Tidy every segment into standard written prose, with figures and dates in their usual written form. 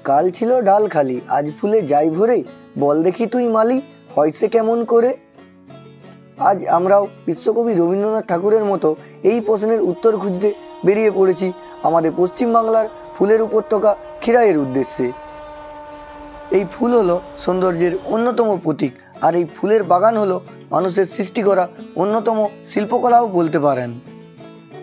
কাল ছিল ডাল খালি, আজ ফুলে যাই ভরে, বল দেখি তুই মালি, হয়ছে কেমন করে। আজ আমরাও বিশ্বকবি রবীন্দ্রনাথ ঠাকুরের মতো এই প্রশ্নের উত্তর খুঁজতে বেরিয়ে পড়েছি আমাদের পশ্চিমবাংলার ফুলের উপত্যকা খিরাইয়ের উদ্দেশ্যে। এই ফুল হলো সৌন্দর্যের অন্যতম প্রতীক, আর এই ফুলের বাগান হলো মানুষের সৃষ্টি করা অন্যতম শিল্পকলাও বলতে পারেন।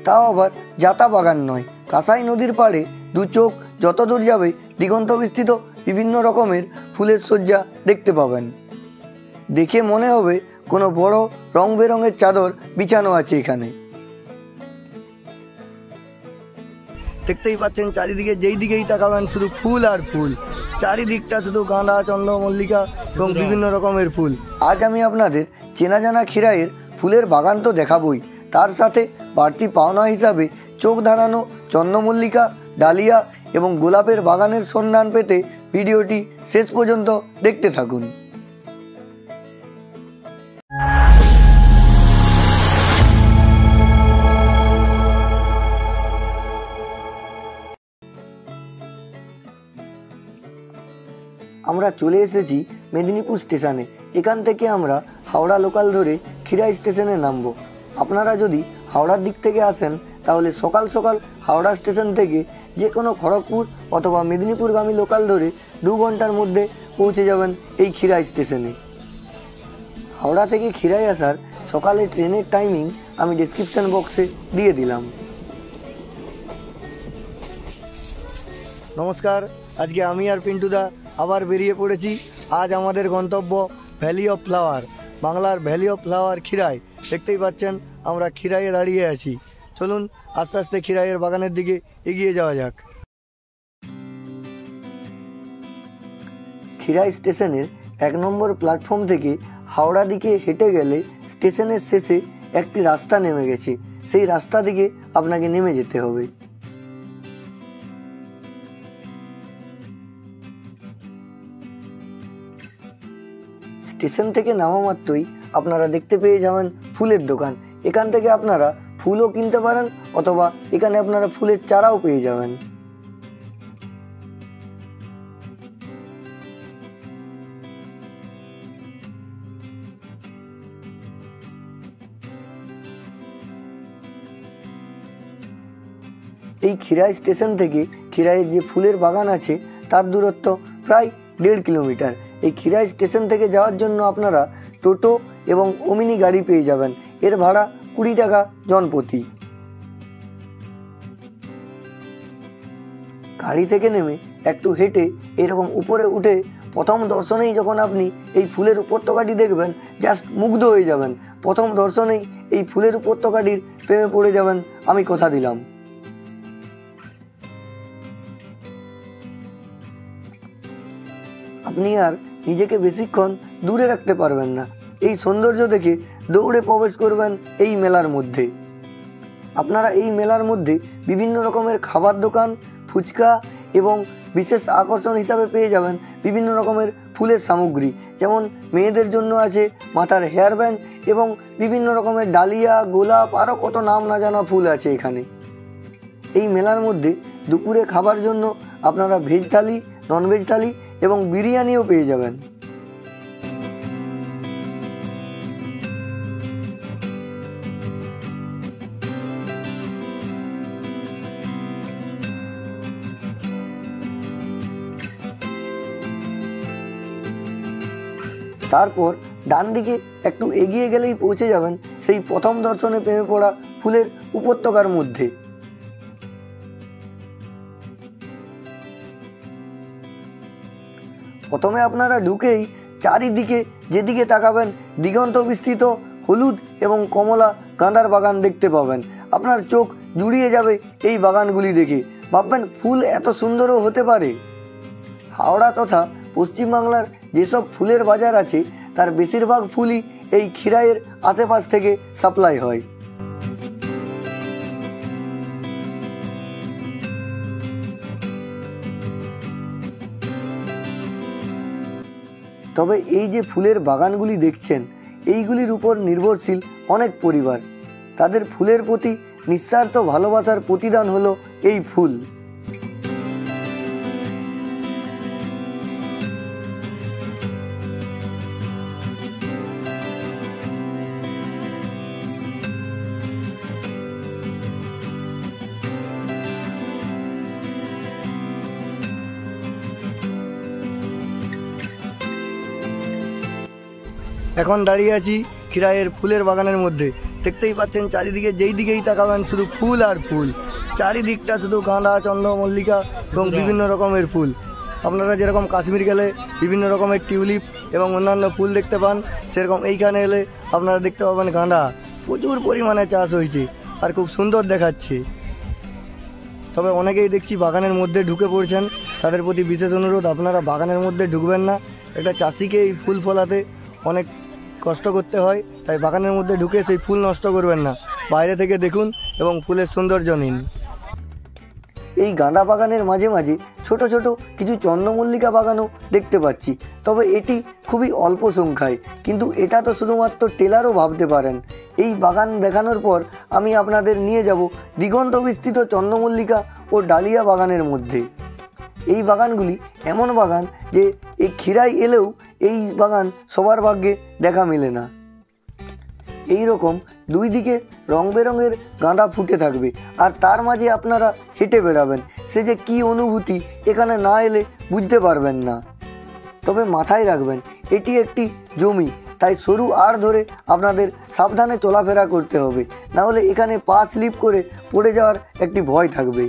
তাও আবার জাতা বাগান নয়, কাঁসাই নদীর পাড়ে দু চোখ যত দূর যাবে দিগন্ত বিস্তৃত বিভিন্ন রকমের ফুলের সজ্জা দেখতে পাবেন। দেখে মনে হবে কোনো বড় রং বেরঙের চাদর বিছানো আছে এখানে। দেখতেই পাচ্ছেন চারিদিকে যেই দিকেই তাকাবেন শুধু ফুল আর ফুল, চারিদিকটা শুধু গাঁদা, চন্দ্রমল্লিকা এবং বিভিন্ন রকমের ফুল। আজ আমি আপনাদের চেনা জানা খিরাইয়ের ফুলের বাগান তো দেখাবই, তার সাথে বাড়তি পাওনা হিসাবে চোখ ধাঁধানো চন্দ্রমল্লিকা, ডালিয়া এবং গোলাপের বাগানের সন্ধান পেতে ভিডিওটি শেষ পর্যন্ত দেখতে থাকুন। আমরা চলে এসেছি মেদিনীপুর স্টেশনে। এখান থেকে আমরা হাওড়া লোকাল ধরে খিরাই স্টেশনে নামবো। আপনারা যদি হাওড়ার দিক থেকে আসেন তাহলে সকাল সকাল হাওড়া স্টেশন থেকে যে কোনো খড়গপুর অথবা মেদিনীপুরগামী লোকাল ধরে 2 ঘন্টার মধ্যে পৌঁছে যাবেন এই খিরাই স্টেশনে। হাওড়া থেকে খিরাই আসার সকালে ট্রেনের টাইমিং আমি ডেসক্রিপশন বক্সে দিয়ে দিলাম। নমস্কার, আজকে আমি আর পিন্টুদা আবার বেরিয়ে পড়েছি। আজ আমাদের গন্তব্য ভ্যালি অফ ফ্লাওয়ার, বাংলার ভ্যালি অফ ফ্লাওয়ার খিরাই। দেখতেই পাচ্ছেন আমরা খিরাইয়ে দাঁড়িয়ে আছি। চলুন আস্তে আস্তে খিরাইয়ের বাগানের দিকে এগিয়ে যাওয়া যাক। খিরাই স্টেশনের 1 নম্বর প্ল্যাটফর্ম থেকে হাওড়া দিকে হেঁটে গেলে স্টেশনের শেষে একটি রাস্তা নেমে গেছে, সেই রাস্তা দিকে আপনাকে নেমে যেতে হবে। স্টেশন থেকে নামা মাত্রই আপনারা দেখতে পেয়ে যাবেন ফুলের দোকান। এখান থেকে আপনারা ফুলও কিনতে পারেন অথবা এখানে আপনারা ফুলের চারাও পেয়ে যাবেন। এই খিরাই স্টেশন থেকে খিরাইয়ের যে ফুলের বাগান আছে তার দূরত্ব প্রায় 1.5 কিলোমিটার। এই খিরাই স্টেশন থেকে যাওয়ার জন্য আপনারা টোটো এবং ওমিনি গাড়ি পেয়ে যাবেন। এর ভাড়া 20 টাকা জনপ্রতি। গাড়ি থেকে নেমে একটু হেঁটে এরকম উপরে উঠে প্রথম দর্শনেই যখন আপনি এই ফুলের উপত্যকাটি দেখবেন, জাস্ট মুগ্ধ হয়ে যাবেন। প্রথম দর্শনেই এই ফুলের উপত্যকাটির প্রেমে পড়ে যাবেন, আমি কথা দিলাম। আপনি আর নিজেকে বেশিক্ষণ দূরে রাখতে পারবেন না। এই সৌন্দর্য দেখে দৌড়ে প্রবেশ করবেন এই মেলার মধ্যে। আপনারা এই মেলার মধ্যে বিভিন্ন রকমের খাবার দোকান, ফুচকা এবং বিশেষ আকর্ষণ হিসাবে পেয়ে যাবেন বিভিন্ন রকমের ফুলের সামগ্রী। যেমন মেয়েদের জন্য আছে মাথার হেয়ার ব্যান্ড এবং বিভিন্ন রকমের ডালিয়া, গোলাপ, আরও কত নাম না জানা ফুল আছে এখানে। এই মেলার মধ্যে দুপুরে খাবার জন্য আপনারা ভেজ থালি, ননভেজ থালি এবং বিরিয়ানিও পেয়ে যাবেন। তারপর ডান দিকে একটু এগিয়ে গেলেই পৌঁছে যাবেন সেই প্রথম দর্শনে প্রেমে পড়া ফুলের উপত্যকার মধ্যে। প্রথমে আপনারা ঢুকেই চারিদিকে যেদিকে তাকাবেন দিগন্ত বিস্তৃত হলুদ এবং কমলা গাঁদার বাগান দেখতে পাবেন। আপনার চোখ জুড়িয়ে যাবে এই বাগানগুলি দেখে, ভাববেন ফুল এত সুন্দরও হতে পারে। হাওড়া তথা পশ্চিমবাংলার যেসব ফুলের বাজার আছে তার বেশিরভাগ ফুলই এই খিরাইয়ের আশেপাশ থেকে সাপ্লাই হয়। তবে এই যে ফুলের বাগানগুলি দেখছেন, এইগুলির উপর নির্ভরশীল অনেক পরিবার। তাদের ফুলের প্রতি নিঃস্বার্থ ভালোবাসার প্রতিদান হলো এই ফুল। এখন দাঁড়িয়ে আছি খিরাইয়ের ফুলের বাগানের মধ্যে। দেখতেই পাচ্ছেন চারিদিকে যেই দিকেই তাকাবেন শুধু ফুল আর ফুল, চারিদিকটা শুধু গাঁদা, চন্দ্রমল্লিকা এবং বিভিন্ন রকমের ফুল। আপনারা যেরকম কাশ্মীর গেলে বিভিন্ন রকমের টিউলিপ এবং অন্যান্য ফুল দেখতে পান, সেরকম এইখানে এলে আপনারা দেখতে পাবেন গাঁদা প্রচুর পরিমাণে চাষ হয়েছে আর খুব সুন্দর দেখাচ্ছে। তবে অনেকেই দেখছি বাগানের মধ্যে ঢুকে পড়ছেন, তাদের প্রতি বিশেষ অনুরোধ, আপনারা বাগানের মধ্যে ঢুকবেন না। একটা চাষিকে এই ফুল ফলাতে অনেক কষ্ট করতে হয়, তাই বাগানের মধ্যে ঢুকে সেই ফুল নষ্ট করবেন না, বাইরে থেকে দেখুন এবং ফুলের সৌন্দর্য নিন। এই গাঁদা বাগানের মাঝে মাঝে ছোট ছোট কিছু চন্দ্রমল্লিকা বাগানও দেখতে পাচ্ছি, তবে এটি খুবই অল্প সংখ্যায়, কিন্তু এটা তো শুধুমাত্র টেলারও ভাবতে পারেন। এই বাগান দেখানোর পর আমি আপনাদের নিয়ে যাব দিগন্ত বিস্তৃত চন্দ্রমল্লিকা ও ডালিয়া বাগানের মধ্যে। এই বাগানগুলি এমন বাগান যে এই খিরাই এলেও এই বাগান সবার ভাগ্যে দেখা মেলে না। এই রকম দুই দিকে রং বেরঙের গাঁদা ফুটে থাকবে আর তার মাঝে আপনারা হেঁটে বেড়াবেন, সে যে কী অনুভূতি এখানে না এলে বুঝতে পারবেন না। তবে মাথায় রাখবেন এটি একটি জমি, তাই সরু আড় ধরে আপনাদের সাবধানে চলাফেরা করতে হবে, নাহলে এখানে পা স্লিপ করে পড়ে যাওয়ার একটি ভয় থাকবে।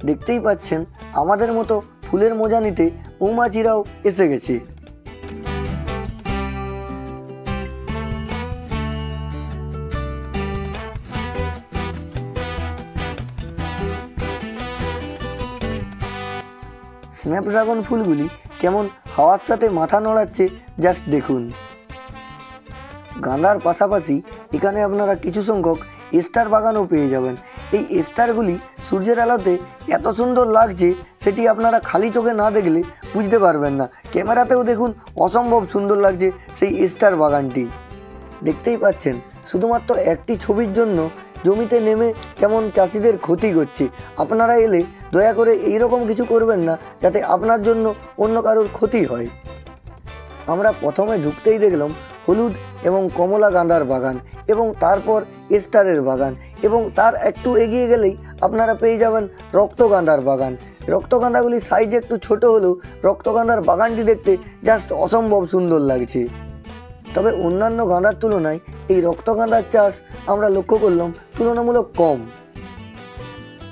দেখতেই পাচ্ছেন আমাদের মতো ফুলের মজা নিতে মৌমাছিরাও এসে গেছে। স্ন্যাপড্রাগন ফুলগুলি কেমন হাওয়ার সাথে মাথা নড়াচ্ছে জাস্ট দেখুন। গাঁদার পাশাপাশি এখানে আপনারা কিছু সংখ্যক স্টার বাগানও পেয়ে যাবেন। এই স্টারগুলি সূর্যের আলোতে এত সুন্দর লাগছে, সেটি আপনারা খালি চোখে না দেখলে বুঝতে পারবেন না। ক্যামেরাতেও দেখুন অসম্ভব সুন্দর লাগছে সেই স্টার বাগানটি। দেখতেই পাচ্ছেন শুধুমাত্র একটি ছবির জন্য জমিতে নেমে কেমন চাষিদের ক্ষতি করছে। আপনারা এলে দয়া করে এইরকম কিছু করবেন না যাতে আপনার জন্য অন্য কারোর ক্ষতি হয়। আমরা প্রথমে ঢুকতেই দেখলাম হলুদ এবং কমলা গাঁদার বাগান এবং তারপর স্টারের বাগান, এবং তার একটু এগিয়ে গেলেই আপনারা পেয়ে যাবেন রক্তগাঁদার বাগান। রক্তগাঁদাগুলির সাইজ একটু ছোট হলেও রক্তগাঁদার বাগানটি দেখতে জাস্ট অসম্ভব সুন্দর লাগছে। তবে অন্যান্য গাঁদার তুলনায় এই রক্তগাঁদার চাষ আমরা লক্ষ্য করলাম তুলনামূলক কম।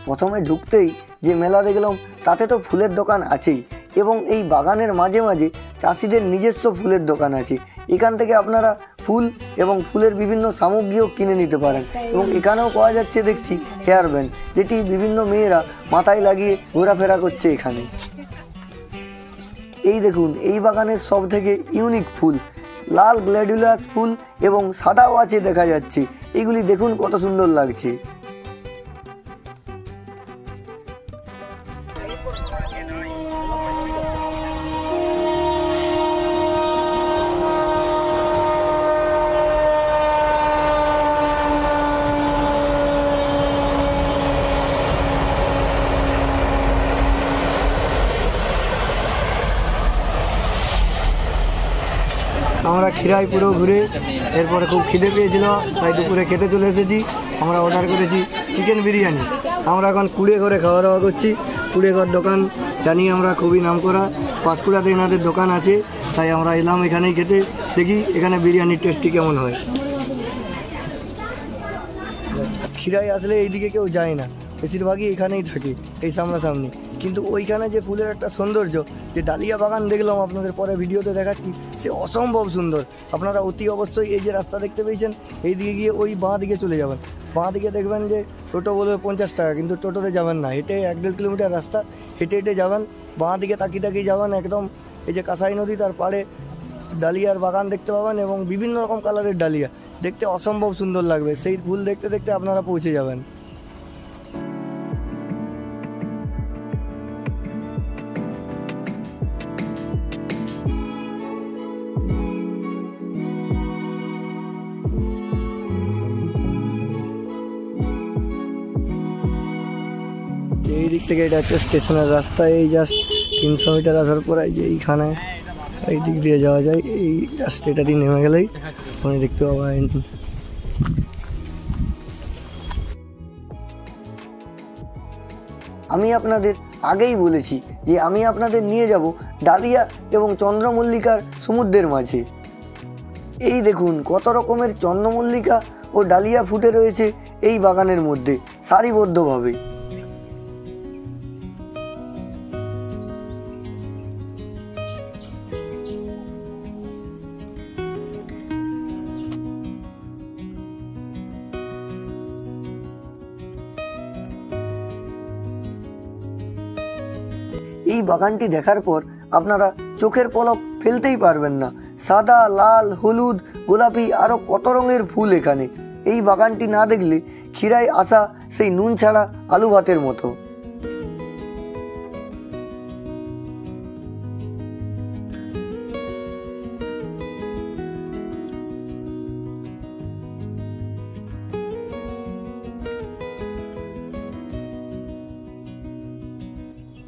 প্রথমে ঢুকতেই যে মেলা দেখলাম তাতে তো ফুলের দোকান আছেই, এবং এই বাগানের মাঝে মাঝে চাষিদের নিজস্ব ফুলের দোকান আছে। এখান থেকে আপনারা ফুল এবং ফুলের বিভিন্ন সামগ্রীও কিনে নিতে পারেন, এবং এখানেও পাওয়া যাচ্ছে দেখছি হেয়ার ব্যান্ড, যেটি বিভিন্ন মেয়েরা মাথায় লাগিয়ে ঘোরাফেরা করছে এখানে। এই দেখুন এই বাগানের সব থেকে ইউনিক ফুল লাল গ্ল্যাডিওলাস ফুল এবং সাদাও আছে দেখা যাচ্ছে। এইগুলি দেখুন কত সুন্দর লাগছে। আমরা খিরাই পুরো ঘুরে এরপরে খুব খিদে পেয়েছিল, তাই দুপুরে খেতে চলে এসেছি। আমরা অর্ডার করেছি চিকেন বিরিয়ানি। আমরা এখন কুড়ে ঘরে খাওয়া দাওয়া করছি। কুড়ে ঘর দোকান জানি আমরা খুবই নামকরা, পাঁচকুড়াতে এনাদের দোকান আছে, তাই আমরা এলাম এখানেই খেতে। দেখি এখানে বিরিয়ানির টেস্টি কেমন হয়। খিরাই আসলে এইদিকে কেউ যায় না, বেশিরভাগই এখানেই থাকে এই সামনাসামনি। কিন্তু ওইখানে যে ফুলের একটা সৌন্দর্য, যে ডালিয়া বাগান দেখলাম আপনাদের পরে ভিডিওতে দেখাচ্ছি, সে অসম্ভব সুন্দর। আপনারা অতি অবশ্যই এই যে রাস্তা দেখতে পেয়েছেন এই দিকে গিয়ে ওই বাঁ দিকে চলে যাবেন। বাঁ দিকে দেখবেন যে টোটো বলবে 50 টাকা, কিন্তু টোটোতে যাবেন না, হেঁটে 1-1.5 কিলোমিটার রাস্তা হেঁটে হেঁটে যাবেন। বাঁ দিকে তাকিয়ে তাকিয়ে যাবেন, একদম এই যে কাঁসাই নদী তার পাড়ে ডালিয়ার বাগান দেখতে পাবেন, এবং বিভিন্ন রকম কালারের ডালিয়া দেখতে অসম্ভব সুন্দর লাগবে। সেই ফুল দেখতে দেখতে আপনারা পৌঁছে যাবেন। এই দিক থেকে এটা হচ্ছে স্টেশনের রাস্তা। এই জাস্ট 300 মিটার আসার পর এই যে এইখানে এই দিক দিয়ে যাওয়া যায়। এই জাস্ট এটা দিয়ে নেমে গেলেই আপনি দেখতে পাবেন। আমি আপনাদের আগেই বলেছি যে আমি আপনাদের নিয়ে যাব ডালিয়া এবং চন্দ্রমল্লিকার সমুদ্রের মাঝে। এই দেখুন কত রকমের চন্দ্রমল্লিকা ও ডালিয়া ফুটে রয়েছে এই বাগানের মধ্যে সারিবদ্ধভাবে। এই বাগানটি দেখার পর আপনারা চোখের পলক ফেলতেই পারবেন না। সাদা, লাল, হলুদ, গোলাপি আরও কত রঙের ফুল এখানে। এই বাগানটি না দেখলে ক্ষীরায় আসা সেই নুন ছাড়া আলু ভাতের মতো।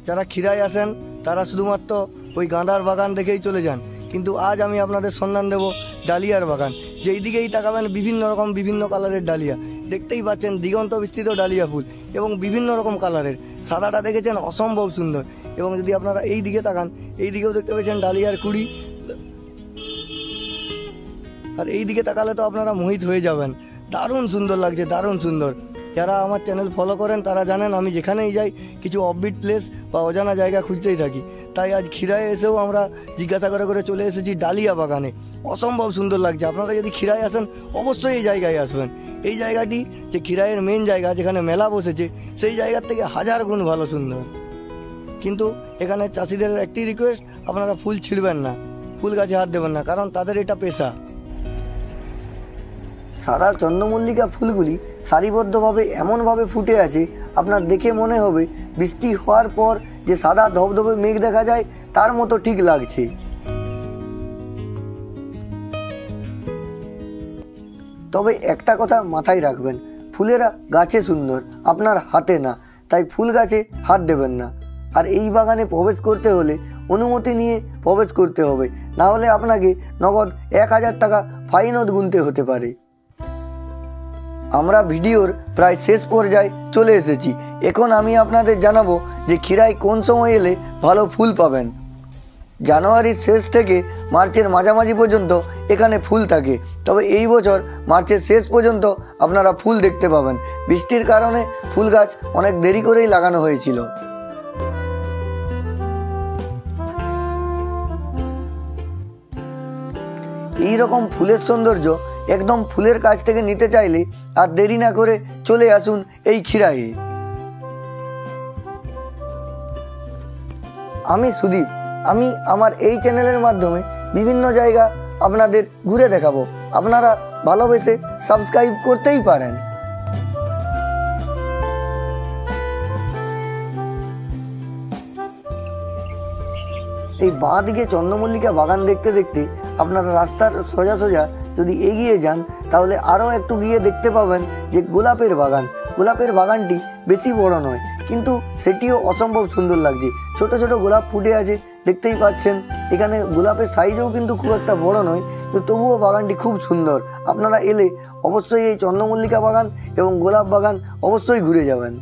যারা ক্ষীরায় আসেন তারা শুধুমাত্র ওই গাঁদার বাগান দেখেই চলে যান, কিন্তু আজ আমি আপনাদের সন্ধান দেব ডালিয়ার বাগান। যেই দিকেই তাকাবেন বিভিন্ন রকম বিভিন্ন কালারের ডালিয়া দেখতেই পাচ্ছেন, দিগন্ত বিস্তৃত ডালিয়া ফুল এবং বিভিন্ন রকম কালারের। সাদাটা দেখেছেন অসম্ভব সুন্দর, এবং যদি আপনারা এই দিকে তাকান এই দিকেও দেখতে পাচ্ছেন ডালিয়ার কুড়ি, আর এই দিকে তাকালে তো আপনারা মোহিত হয়ে যাবেন। দারুণ সুন্দর লাগছে, দারুণ সুন্দর। যারা আমার চ্যানেল ফলো করেন তারা জানেন আমি যেখানেই যাই কিছু অফবিট প্লেস বা অজানা জায়গা খুঁজতেই থাকি। তাই আজ ক্ষীরায় এসেও আমরা জিজ্ঞাসা করে করে চলে এসেছি ডালিয়া বাগানে। অসম্ভব সুন্দর লাগছে। আপনারা যদি ক্ষীরায় আসেন অবশ্যই এই জায়গায় আসবেন। এই জায়গাটি যে ক্ষীরায়ের মেন জায়গা যেখানে মেলা বসেছে সেই জায়গার থেকে 1000 গুণ ভালো সুন্দর। কিন্তু এখানে চাষিদের একটি রিকোয়েস্ট, আপনারা ফুল ছিঁড়বেন না, ফুল গাছে হাত দেবেন না, কারণ তাদের এটা পেশা। সাদা চন্দ্রমল্লিকা ফুলগুলি সারিবদ্ধভাবে এমনভাবে ফুটে আছে আপনার দেখে মনে হবে বৃষ্টি হওয়ার পর যে সাদা ধবধবে মেঘ দেখা যায় তার মতো ঠিক লাগছে। তবে একটা কথা মাথায় রাখবেন, ফুলেরা গাছে সুন্দর, আপনার হাতে না। তাই ফুল গাছে হাত দেবেন না। আর এই বাগানে প্রবেশ করতে হলে অনুমতি নিয়ে প্রবেশ করতে হবে, না হলে আপনাকে নগদ 1000 টাকা ফাইনও গুনতে হতে পারে। আমরা ভিডিওর প্রায় শেষ পর্যায়ে চলে এসেছি। এখন আমি আপনাদের জানাবো যে ক্ষীরায় কোন সময় এলে ভালো ফুল পাবেন। জানুয়ারির শেষ থেকে মার্চের মাঝামাঝি পর্যন্ত এখানে ফুল থাকে, তবে এই বছর মার্চের শেষ পর্যন্ত আপনারা ফুল দেখতে পাবেন। বৃষ্টির কারণে ফুল গাছ অনেক দেরি করেই লাগানো হয়েছিল। এই রকম ফুলের সৌন্দর্য একদম ফুলের কাছ থেকে নিতে চাইলে আর দেরি না করে চলে আসুন এই ক্ষীরায়ে। আমি সুদীপ, আমি আমার এই চ্যানেলের মাধ্যমে বিভিন্ন জায়গা আপনাদের ঘুরে দেখাবো। আপনারা ভালোবেসে সাবস্ক্রাইব করতেই পারেন। এই বাঁ দিকে চন্দ্রমল্লিকা বাগান দেখতে দেখতে আপনারা রাস্তার সোজা সোজা যদি এগিয়ে যান তাহলে আরও একটু গিয়ে দেখতে পাবেন যে গোলাপের বাগান। গোলাপের বাগানটি বেশি বড় নয়, কিন্তু সেটিও অসম্ভব সুন্দর লাগছে। ছোট ছোট গোলাপ ফুটে আছে দেখতেই পাচ্ছেন। এখানে গোলাপের সাইজও কিন্তু খুব একটা বড় নয়, তো তবুও বাগানটি খুব সুন্দর। আপনারা এলে অবশ্যই এই চন্দ্রমল্লিকা বাগান এবং গোলাপ বাগান অবশ্যই ঘুরে যাবেন।